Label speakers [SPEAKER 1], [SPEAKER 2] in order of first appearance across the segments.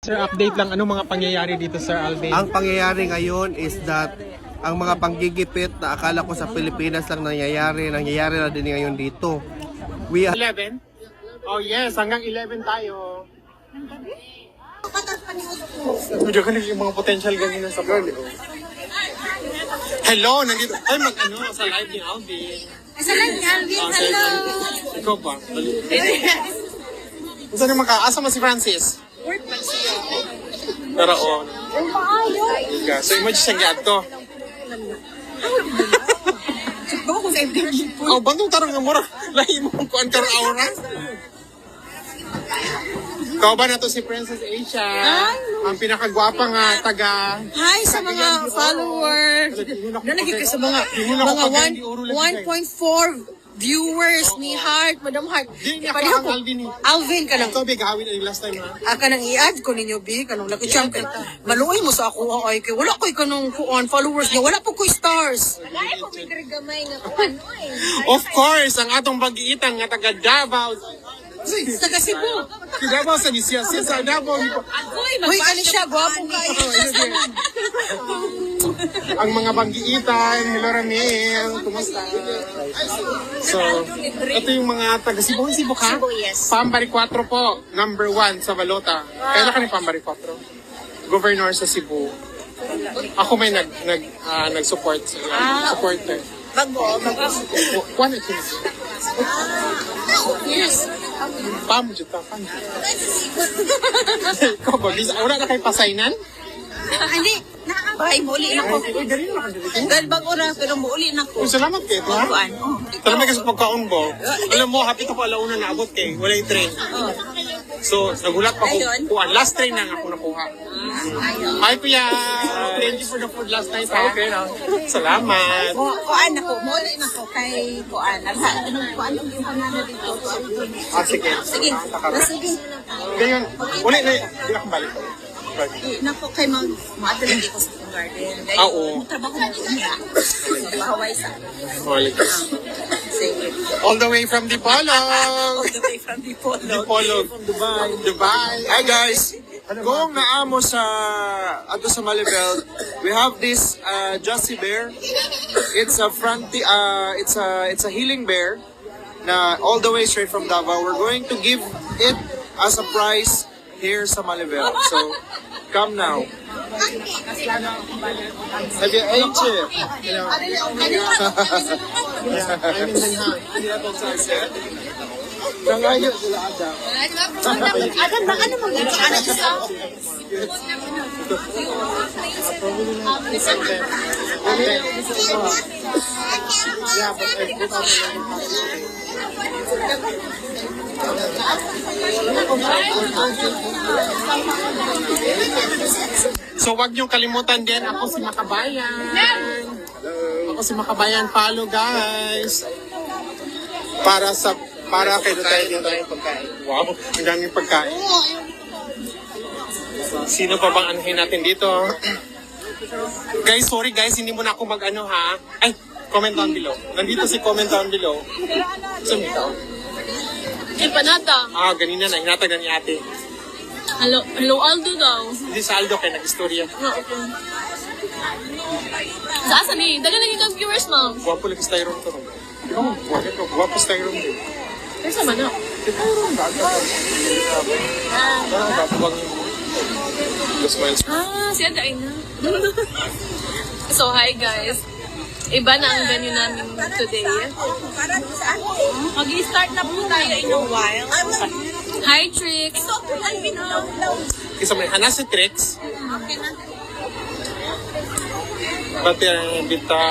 [SPEAKER 1] Sir, update lang, anong mga pangyayari dito, Sir Alvin?
[SPEAKER 2] Ang pangyayari ngayon is that ang mga panggigipit na akala ko sa Pilipinas lang nangyayari na din ngayon dito. We
[SPEAKER 1] 11? Oh yes, hanggang 11 tayo. Medyo ganun yung mga potential ganyan sa girl. Hello, nandito. Ay, mag-ano, sa live ni Alvin.
[SPEAKER 3] Sa live ni Alvin, hello!
[SPEAKER 1] Ikaw ba? Saan yung asa mo si Francis?
[SPEAKER 3] Work man siya.
[SPEAKER 1] Pero oh. So, imagine siya gato.
[SPEAKER 3] Baka kung sa FDG po.
[SPEAKER 1] Oh, bandong tarong nga mura. Lahi mo kung kuan karong aura. Ikaw ba na to si Princess Asia? Ang pinakagwapa nga taga...
[SPEAKER 3] Hi sa mga followers. Nalagay ka sa mga 1.4 viewers ni Heart, Madam Heart.
[SPEAKER 1] Di niya
[SPEAKER 3] Padiha
[SPEAKER 1] ka ang Alvin eh.
[SPEAKER 3] Alvin ka lang.
[SPEAKER 1] Ito, big hawin na yung last time ha.
[SPEAKER 3] Aka nang i-add ko ninyo, Bi. Kanong laki siyang kay. Maluoy mo sa ako, ay kay. Wala ko'y kanong kuon followers niya. Wala po ko'y stars.
[SPEAKER 1] Of course, ang atong pag-iitang nga taga Davao.
[SPEAKER 3] Taga Cebu.
[SPEAKER 1] Si Davao sa Nisya. Sa Davao.
[SPEAKER 3] Uy, ano siya? Gwapo ka.
[SPEAKER 1] Ang mga pag-iitan. Hello Ramil. Kumusta? So, ito yung mga taga Cebu. Cebu ka?
[SPEAKER 3] Cebu, yes.
[SPEAKER 1] Pambari 4 po. Number 1 sa Balota. Kailan ka ni Pambari 4? Governor sa Cebu. Ako may nag-support sa supporter.
[SPEAKER 3] Bago.
[SPEAKER 1] Kuwan ito.
[SPEAKER 3] Yes.
[SPEAKER 1] Pam, juta, pam. Ikaw ba? Wala na kayo pasainan?
[SPEAKER 3] Hindi. Bay, muuli na ko.
[SPEAKER 1] Uy, galing na ka dito.
[SPEAKER 3] Galbang oras, pero muuli na ko.
[SPEAKER 1] Uy, salamat kayo, ha? Salamat kayo sa pagkaon mo. Alam mo, happy ka pa alauna na abot kayo. Wala yung train. So, nagulat pa ko. Kuhaan. Last train na ako nakuha. Hi, Kuya. Thank you for the food last night, ha? Okay, na. Salamat.
[SPEAKER 3] Kuan ako, muuli na ko kay Kuan. Kuan ang yung pangalan dito.
[SPEAKER 1] Sige.
[SPEAKER 3] Sige. Sige.
[SPEAKER 1] Ngayon, ulit na hindi ako balik.
[SPEAKER 3] Nako kay mag-atalagi ko sa garden.
[SPEAKER 1] Oo.
[SPEAKER 3] Trabaho mo niya. Bahaway sa.
[SPEAKER 1] Balik.
[SPEAKER 3] Sige.
[SPEAKER 1] All the way from Dipolog.
[SPEAKER 3] All the way from Dipolog.
[SPEAKER 1] Dipolog. Dubai. Dubai.
[SPEAKER 4] Hi guys! Kung naamo sa ato sa Malibel, we have this Jussie bear. It's a it's a healing bear na all the way straight from Davao. We're going to give it as a prize here sa Malibel. So come now. Have you ate it? Nangayo sila ada.
[SPEAKER 3] Adan bang ano mo yung anak sa?
[SPEAKER 1] So wag niyong kalimutan din, ako si Makabayan. Ako si Makabayan, follow guys. Para kay tayo pagkain. Wow, ang daming pagkain. Sino pa bang anuhin natin dito? Guys, sorry guys, hindi mo na ako mag-ano ha. Ay, comment down below. Nandito si comment down below. Saan ito?
[SPEAKER 5] Empanada.
[SPEAKER 1] Ganina na, hinatag na ni ate.
[SPEAKER 5] Hello Aldo daw.
[SPEAKER 1] Hindi sa Aldo kayo nag-istorya.
[SPEAKER 5] Sa asa ni? Dali lang yung viewers, ma'am.
[SPEAKER 1] Guwapo lang styrofoam to. Guwapo styrofoam din.
[SPEAKER 5] Pero sa mana?
[SPEAKER 1] Styrofoam ba? Guwapo bang yung smiles.
[SPEAKER 5] Si Ada ay na. So, hi guys. Iba na ang venue namin today.
[SPEAKER 3] Mag-start na po tayo in a while.
[SPEAKER 5] Hi, Trix.
[SPEAKER 1] Isa may hanas si Trix. Ba't yung bita?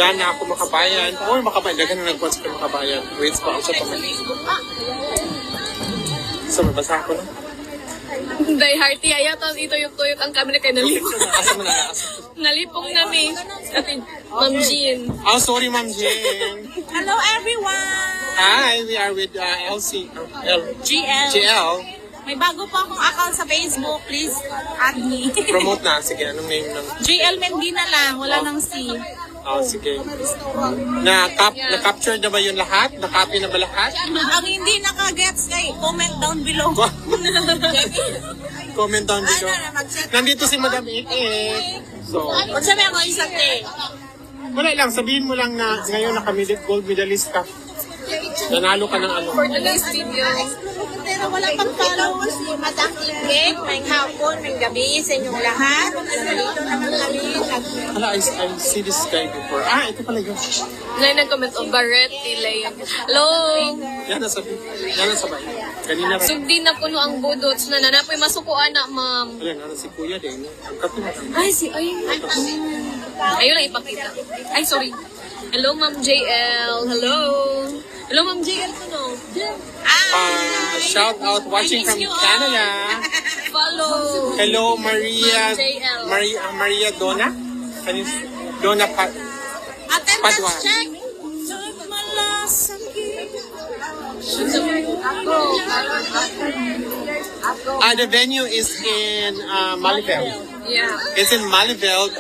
[SPEAKER 1] Dana ako Makabayan. Or Makabayan. Dagan na nagpuan sa Makabayan. Wait pa ako sa pamilya. So, mabasa ako na.
[SPEAKER 5] Day hearty ayata ito yung tuyok ang camera kay nalipong.
[SPEAKER 1] Asa mo na asa?
[SPEAKER 5] Nalipong nami. Ate, Ma'am Jean.
[SPEAKER 1] Oh, sorry, Ma'am Jane.
[SPEAKER 3] Hello everyone!
[SPEAKER 1] Hi, we are with LC.
[SPEAKER 3] GL.
[SPEAKER 1] GL.
[SPEAKER 3] May bago pa akong account sa Facebook. Please add me.
[SPEAKER 1] Promote na. Sige, anong name ng...
[SPEAKER 3] GL Mendina lang. Wala nang C.
[SPEAKER 1] Oh, sige. Na-capture na ba yun lahat? Na-copy na ba lahat?
[SPEAKER 6] Ang hindi naka-gets kay comment down below.
[SPEAKER 1] Comment down below. Nandito si Madam Ik. So,
[SPEAKER 6] Kung sabi ako isang day.
[SPEAKER 1] wala lang. Sabihin mo lang na ngayon gold medalist ka. Nanalo ka ng ano.
[SPEAKER 5] For today's video.
[SPEAKER 6] Pero wala pang followers si Madam Ike. May hapon, may gabi sa inyong lahat. Nandito naman kami.
[SPEAKER 1] Hala, I see this guy before. Ito pala yun.
[SPEAKER 5] Ngayon nag-comment o Barrett, Tilay. Hello!
[SPEAKER 1] Yan na sabay. Kanina rin.
[SPEAKER 5] Sugdi na puno ang budots na nanapoy masukuan na, ma'am.
[SPEAKER 1] Ayan, si Kuya din. Ang kapit.
[SPEAKER 5] Ay, ayun lang ipakita. Ay, sorry. Hello, Ma'am JL. Hello. Hello, Ma'am JL. Ano?
[SPEAKER 1] Shout out watching from Canada.
[SPEAKER 5] Follow.
[SPEAKER 1] Hello, Maria.
[SPEAKER 5] JL.
[SPEAKER 1] Maria Donna. Donna Padua.
[SPEAKER 6] Attendance check.
[SPEAKER 1] The venue is in Malibel.
[SPEAKER 5] Yeah.
[SPEAKER 1] It's in Malibel,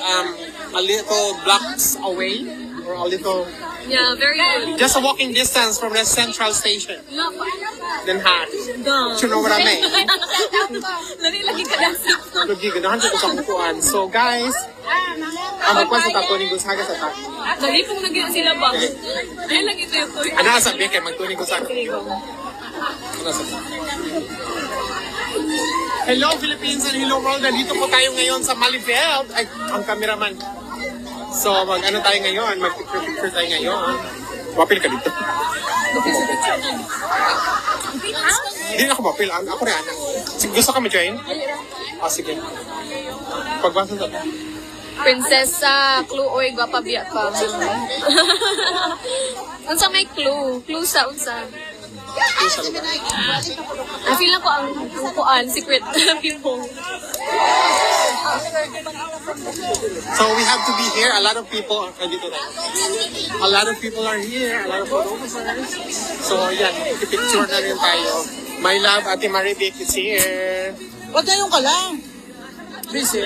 [SPEAKER 1] a little blocks away, or a little,
[SPEAKER 5] Yeah, very good.
[SPEAKER 1] just a walking distance from the central station. Then hot.
[SPEAKER 5] Duh.
[SPEAKER 1] You know what I mean?
[SPEAKER 5] Lagi ka lang sa
[SPEAKER 1] Lagi, ganahan ko sa kukuan. So guys, magkwan sa tapo ni Gonzaga sa tapo.
[SPEAKER 5] Lagi pong nagyan sila ba? Ay, lagi ito yung toy.
[SPEAKER 1] Ano sabi kay magtunig ko sa Ano sabi? Hello Philippines and hello world. Nandito po tayo ngayon sa Malibel. Ay, ang cameraman. So mag-ano tayo ngayon? Mag-picture tayo ngayon. Wapil ka dito. Hindi na ako wapil. Ako rin. Gusto ka ma-join? Sige. Pagbasa sa
[SPEAKER 5] Prinsesa, clue oy, gwapa biya ka. Unsa may clue? Clue sa unsa? I feel na ko ang kuan, secret people.
[SPEAKER 1] So we have to be here. A lot of people are dito na. A lot of people are here. A lot of photographers. So yan, picture na rin tayo. My love, Ate Maribik is here.
[SPEAKER 3] Huwag kayong ka lang.
[SPEAKER 1] Busy.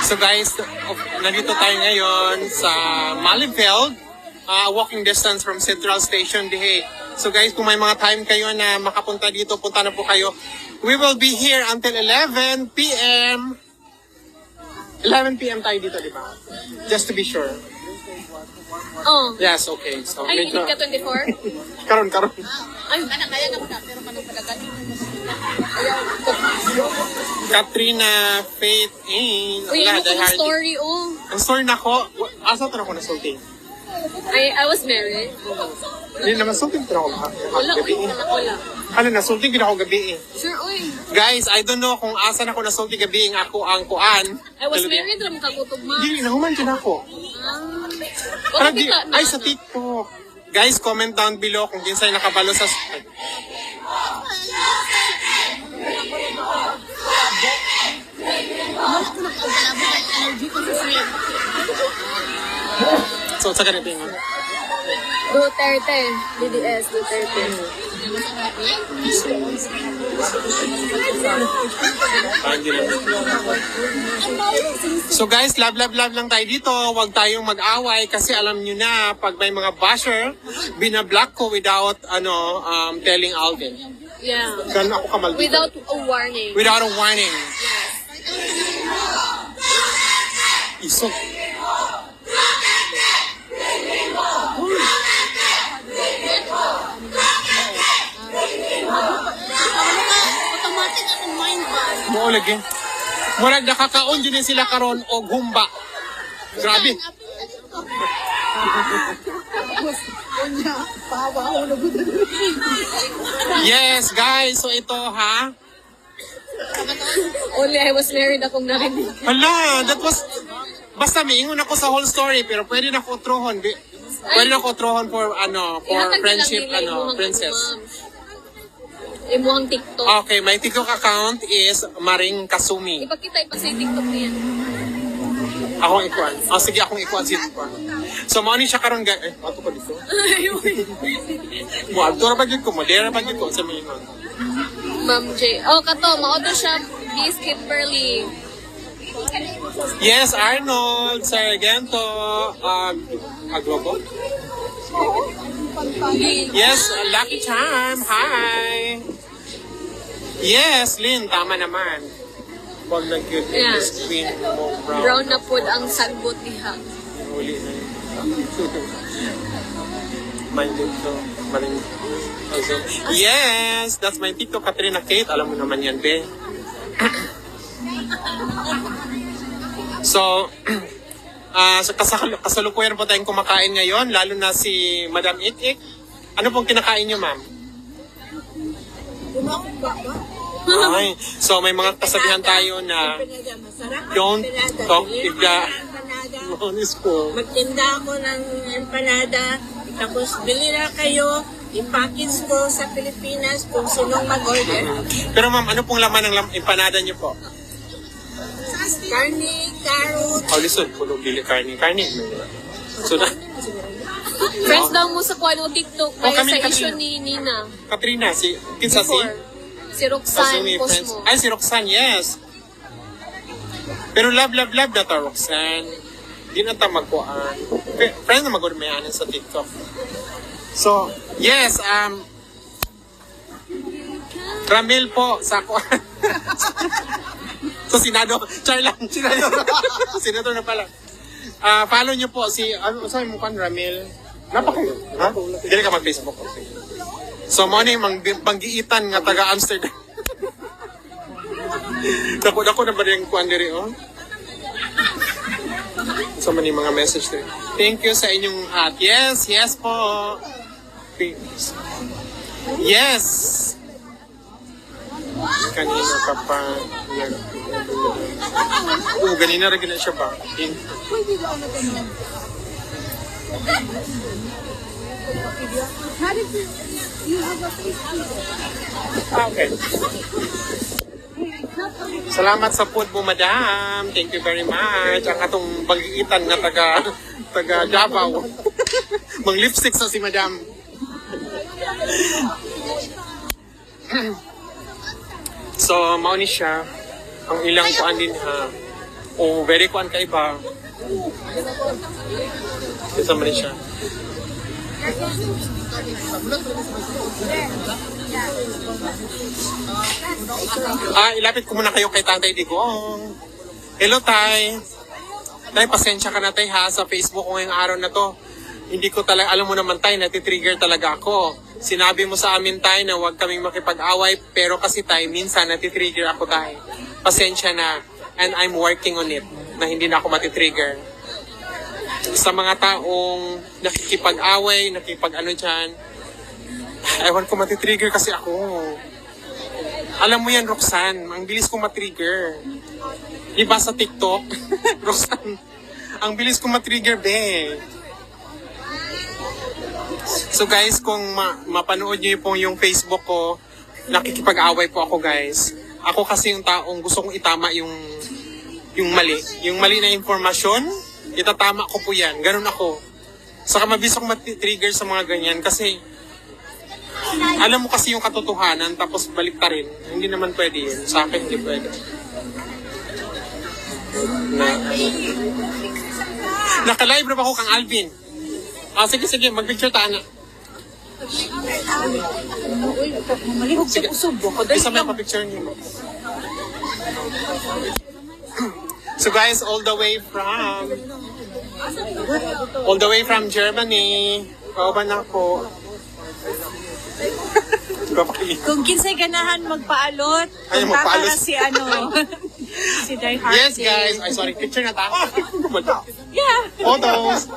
[SPEAKER 1] So guys, nandito tayo ngayon sa Malibel, walking distance from Central Station Dihe. So guys, kung may mga time kayo na makapunta dito, punta na po kayo. We will be here until 11 p.m. 11 p.m. tayo dito, di ba? Just to be sure.
[SPEAKER 5] Oh.
[SPEAKER 1] Yes, okay. So,
[SPEAKER 5] Ay, hindi
[SPEAKER 1] medyo...
[SPEAKER 5] ka 24?
[SPEAKER 1] Karon.
[SPEAKER 5] Ay,
[SPEAKER 6] Kaya na ko na, pero manong palagan.
[SPEAKER 1] Katrina, Faith,
[SPEAKER 5] uy, ano ko yung story, oh.
[SPEAKER 1] Ang story na ko, asa ito na ko nasulti?
[SPEAKER 5] I was married.
[SPEAKER 1] Hindi naman sulti ito na ako
[SPEAKER 5] Wala,
[SPEAKER 1] gabi.
[SPEAKER 5] uy, wala.
[SPEAKER 1] Ano, nasulti ko na ako gabi eh.
[SPEAKER 5] Sure, uy.
[SPEAKER 1] Guys, I don't know kung asa na ko nasulti gabi ang ako ang kuan.
[SPEAKER 5] I was married, ram kagutog ma.
[SPEAKER 1] Hindi, nahuman din ako.
[SPEAKER 5] Wala
[SPEAKER 1] Di,
[SPEAKER 5] kita na.
[SPEAKER 1] ay, sa TikTok. Guys, comment down below kung kinsay nakabalo sa... So, sa ganito yung...
[SPEAKER 5] Duterte. DDS, Duterte.
[SPEAKER 1] So guys, love lang tayo dito. Huwag tayong mag-away kasi alam nyo na pag may mga basher, binablock ko without telling Alden.
[SPEAKER 5] Yeah.
[SPEAKER 1] Ganun ako kamaldito.
[SPEAKER 5] Without a warning.
[SPEAKER 1] Without a warning. Iso.
[SPEAKER 6] Automatic akong mind ba?
[SPEAKER 1] Mo lagi. Murag nakakaon din sila karon og humba. Grabe. Yes, guys. So ito ha.
[SPEAKER 5] Only I was married akong narinig.
[SPEAKER 1] Hala, that was... Basta miingon ako sa whole story, pero pwede na ko utrohon. Pwede na ko utrohon for friendship, princess.
[SPEAKER 5] Imuhang TikTok.
[SPEAKER 1] Okay, my TikTok account is Maring Kasumi.
[SPEAKER 5] Ipakita sa TikTok niyan.
[SPEAKER 1] Akong ikuan. Sige, akong ikuan si ikuan. So, mo ni siya karon guys. Ato ko dito. Mo adto ra bagid ko, modera bagid ko sa mga ingon.
[SPEAKER 5] Ma'am J. Oh, kato, mauto siya. Miss Kimberly.
[SPEAKER 1] Yes, Arnold, Sargento, Aglobo. Yes, Lucky Charm, hi. Yes, Lynn, tama naman. Huwag na cute
[SPEAKER 5] Yeah.
[SPEAKER 1] screen mo, brown.
[SPEAKER 5] Brown na po ang sagbot niya.
[SPEAKER 1] Huli na yun. Minded to. Maling. Yes, that's my TikTok, Katrina Kate. Alam mo naman yan, be. So, kasalukuyan po tayong kumakain ngayon, lalo na si Madam Ik. Ano pong kinakain niyo, ma'am? Ay, so may mga kasabihan tayo na don't talk if the phone is full.
[SPEAKER 6] Magtinda ako ng empanada, tapos bili na kayo, i-package ko sa Pilipinas kung sinong mag-order.
[SPEAKER 1] Pero ma'am, ano pong laman ng empanada niyo po?
[SPEAKER 6] Karne, carrot,
[SPEAKER 1] Lisod, pulo bili karni. So na,
[SPEAKER 5] Friends daw mo sa kuha ng TikTok kaya
[SPEAKER 1] kami
[SPEAKER 5] sa
[SPEAKER 1] kanina.
[SPEAKER 5] issue ni Nina.
[SPEAKER 1] Katrina, kinsa si?
[SPEAKER 5] Si Roxanne
[SPEAKER 1] Kasumi, friends.
[SPEAKER 5] Cosmo.
[SPEAKER 1] Ay, si Roxanne, yes. Pero love na to, Roxanne. Di na ta magkuhaan. Friends na mag-urmayanan sa TikTok. So, yes, Ramil po, sa kuhaan. So, Senado. Charlan. Senador na pala. Follow nyo po si, saan mo kan, Ramil? Napakayo. Ha? Hindi ka mag-Facebook. Okay. So, mo ni panggiitan nga taga Amsterdam. Dako na ba rin kuan diri, oh? So, mani mga message diri. Thank you sa inyong hat. Yes po. Yes. Kanina ka pa. Ganina rin siya ba? Okay. Salamat sa food mo, madam. Thank you very much. Ang atong bagiitan na taga Davao. Mang lipstick sa si madam. So, mauni siya. Ang ilang kuan din ha. Oh, very kuan kaiba. Isa man siya. Ilapit ko muna kayo kay Tatay Digong. Hello, Tay. Tay, pasensya ka na, Tay, ha, sa Facebook ko ngayong araw na to. Hindi ko talaga, alam mo naman, Tay, natitrigger talaga ako. Sinabi mo sa amin, Tay, na huwag kaming makipag-away, pero kasi, Tay, minsan natitrigger ako, Tay. Pasensya na, and I'm working on it, na hindi na ako matitrigger. Sa mga taong nakikipag-away, nakipag-ano dyan, ewan ko matitrigger kasi ako. Alam mo yan, Roxanne, ang bilis kong matrigger. Diba sa TikTok? Roxanne, ang bilis kong matrigger, be. So guys, kung mapanood nyo po yung Facebook ko, nakikipag-away po ako, guys. Ako kasi yung taong gusto kong itama yung mali. Yung mali na informasyon, itatama ko po yan. Ganun ako. Saka mabilis akong matrigger sa mga ganyan kasi alam mo kasi yung katotohanan tapos balik ta rin. Hindi naman pwede yun. Sa akin hindi pwede. Naka-live na ba ako kang Alvin? Sige, mag-picture ta na. Sige, isa may pa-picture niyo. So guys, all the way from Germany. Kauban ako.
[SPEAKER 6] Kung kinsay ganahan magpaalot,
[SPEAKER 1] Ay,
[SPEAKER 6] punta ka
[SPEAKER 1] magpaalot.
[SPEAKER 6] na si si Die Hard.
[SPEAKER 1] Yes guys, ay sorry, picture na ta.
[SPEAKER 6] Yeah.
[SPEAKER 1] Photos.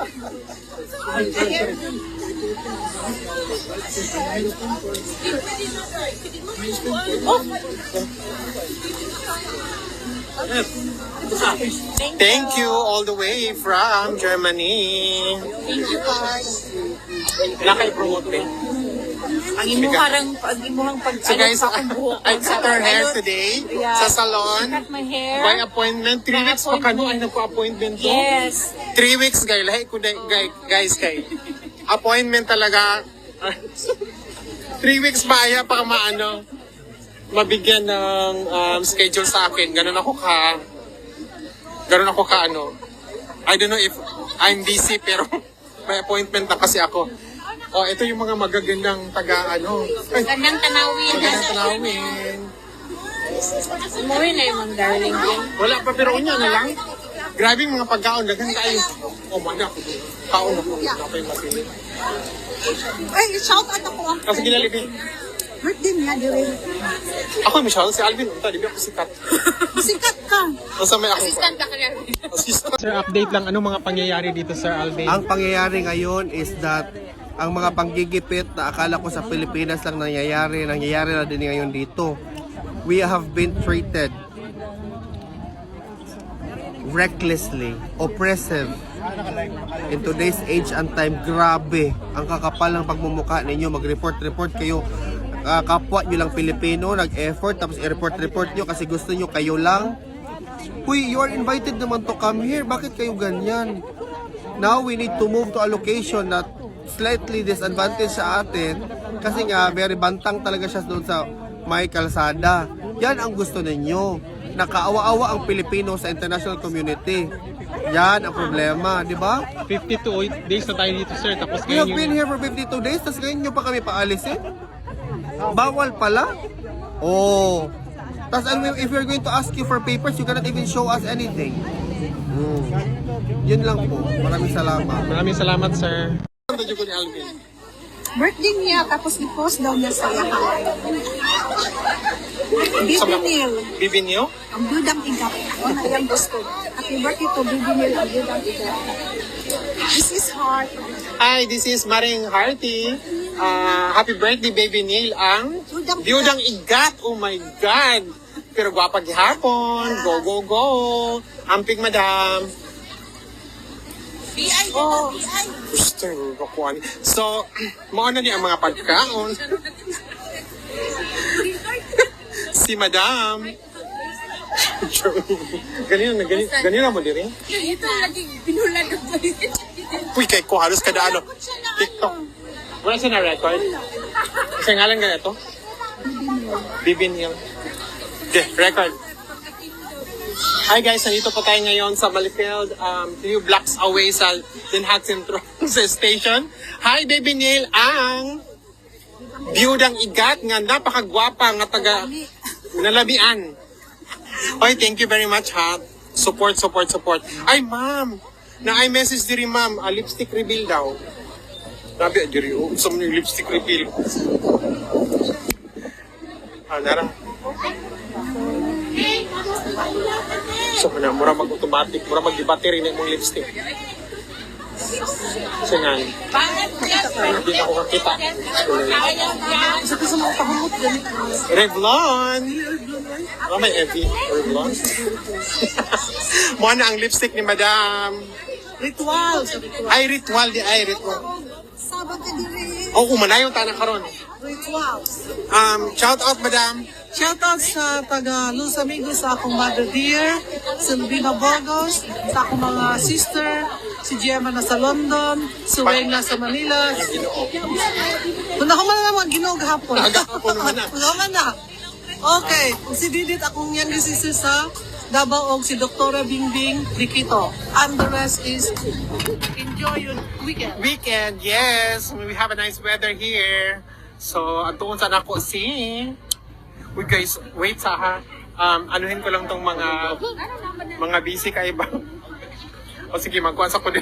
[SPEAKER 1] Thank you all the way from Germany.
[SPEAKER 6] Thank you, guys.
[SPEAKER 1] Naka-promote din.
[SPEAKER 6] Ang imuharang pag
[SPEAKER 1] So guys,
[SPEAKER 6] sa akong buhok.
[SPEAKER 1] I cut her hair today sa
[SPEAKER 6] I
[SPEAKER 1] salon.
[SPEAKER 6] cut my hair.
[SPEAKER 1] By appointment. 3 weeks pa kano ay nagpa-appointment to.
[SPEAKER 6] Yes.
[SPEAKER 1] 3 weeks guys. Lahi ko guys kay. Appointment talaga. 3 weeks ba ay pa maano mabigyan ng schedule sa akin. Ganun ako ka ano. I don't know if I'm busy pero may appointment na kasi ako. Oh, ito yung mga magagandang taga-ano. Ay,
[SPEAKER 6] Gandang tanawin.
[SPEAKER 1] magagandang tanawin.
[SPEAKER 6] Umuwi na yung mga darling din.
[SPEAKER 1] Wala pa, pero unya na lang. Grabe yung mga pagkaon. Dagan tayo. Oh, mana ako. Kaon ako. Napay masili.
[SPEAKER 3] Ay, shout out ako.
[SPEAKER 1] Kasi ginalibin.
[SPEAKER 3] Birthday niya, Direk.
[SPEAKER 1] Ako, Michelle, si Alvin. Unta, di ba ako sikat?
[SPEAKER 3] Sikat ka.
[SPEAKER 1] Nasa may ako.
[SPEAKER 5] Assistant ka kaya.
[SPEAKER 1] Assistant. Sir, update lang. Anong mga pangyayari dito, Sir Alvin?
[SPEAKER 2] Ang pangyayari ngayon is that ang mga panggigipit na akala ko sa Pilipinas lang nangyayari na din ngayon dito. We have been treated recklessly, oppressive. In today's age and time, grabe. Ang kakapal ng pagmumukha ninyo, mag-report kayo. Kapwa nyo lang Pilipino, nag-effort, tapos i-report nyo kasi gusto nyo kayo lang. Uy, you are invited naman to come here. Bakit kayo ganyan? Now, we need to move to a location that slightly disadvantage sa atin kasi nga very bantang talaga siya doon sa may kalsada. Yan ang gusto ninyo. Nakaawa-awa ang Pilipino sa international community. Yan ang problema, di ba?
[SPEAKER 1] 52 days na tayo dito, sir. Tapos
[SPEAKER 2] We have been here for 52 days, tapos ngayon nyo pa kami paalisin? Bawal pala? Oh. Tapos if we're going to ask you for papers, you cannot even show us anything. Yun lang po. Maraming salamat.
[SPEAKER 1] Maraming salamat, sir. Ano ko ni Alvin?
[SPEAKER 3] Birthday niya, tapos i-post daw niya sa yahan. Bibinil.
[SPEAKER 1] Bibinyo?
[SPEAKER 3] Ang dudang igat. O na yung gusto. Happy birthday to Bibinil, ang dudang igat. This is heart.
[SPEAKER 1] Hi, this is Maring Hearty. Happy birthday, baby Neil. Ang Diyudang Igat. Oh my God. Pero gwapa gihapon. Go, go, go. Amping, madam.
[SPEAKER 3] Oh,
[SPEAKER 1] Gusto ko kuhan. So, mo na niya ang mga pagkaon. Si madam. Ganyan mo diri?
[SPEAKER 6] Ito lagi pinulan ng
[SPEAKER 1] Uy, kay ko halos kada ano. TikTok. Wala siya na record? Kasi ngalan ganito? Bibinil. Okay, record. Hi guys, nandito po tayo ngayon sa Malifield, few blocks away sa Den Haag Central sa station. Hi Baby Neil, ang biyudang igat nga napakagwapa nga taga nalabian. Oy, thank you very much ha. Support. Ay ma'am, na I message diri ma'am, lipstick reveal daw. Sabi diri sa mga lipstick reveal. Nara. So, mura mag-automatic, mura mag-battery na mong lipstick. Kasi nga, hindi na ako kakita. Revlon! Oh, may Evie. Revlon. Muna na ang lipstick ni Madam.
[SPEAKER 3] ritual.
[SPEAKER 1] Ay, ritual.
[SPEAKER 3] Sabag ka diri.
[SPEAKER 1] Oh, umanayon tayo na karon.
[SPEAKER 3] Ritual.
[SPEAKER 1] Shout out, Madam.
[SPEAKER 3] Shoutout sa taga Los Amigos, sa akong mother dear, Silvina Burgos, sa akong mga sister, si Gemma na sa London, si Wayne na sa Manila. Kung ako man na mga Ginoo gahapon.
[SPEAKER 1] Gahapon naman na.
[SPEAKER 3] Naman na. Okay, si Didit akong young sister sa Davao og si Doktora Bingbing Rikito. And the rest is enjoy your
[SPEAKER 1] Weekend, yes. We have a nice weather here. So, antuon sa nako si... Uy guys, wait sa ha. Anuhin ko lang tong mga busy kayo ba? O sige, magkuhan sa ko din.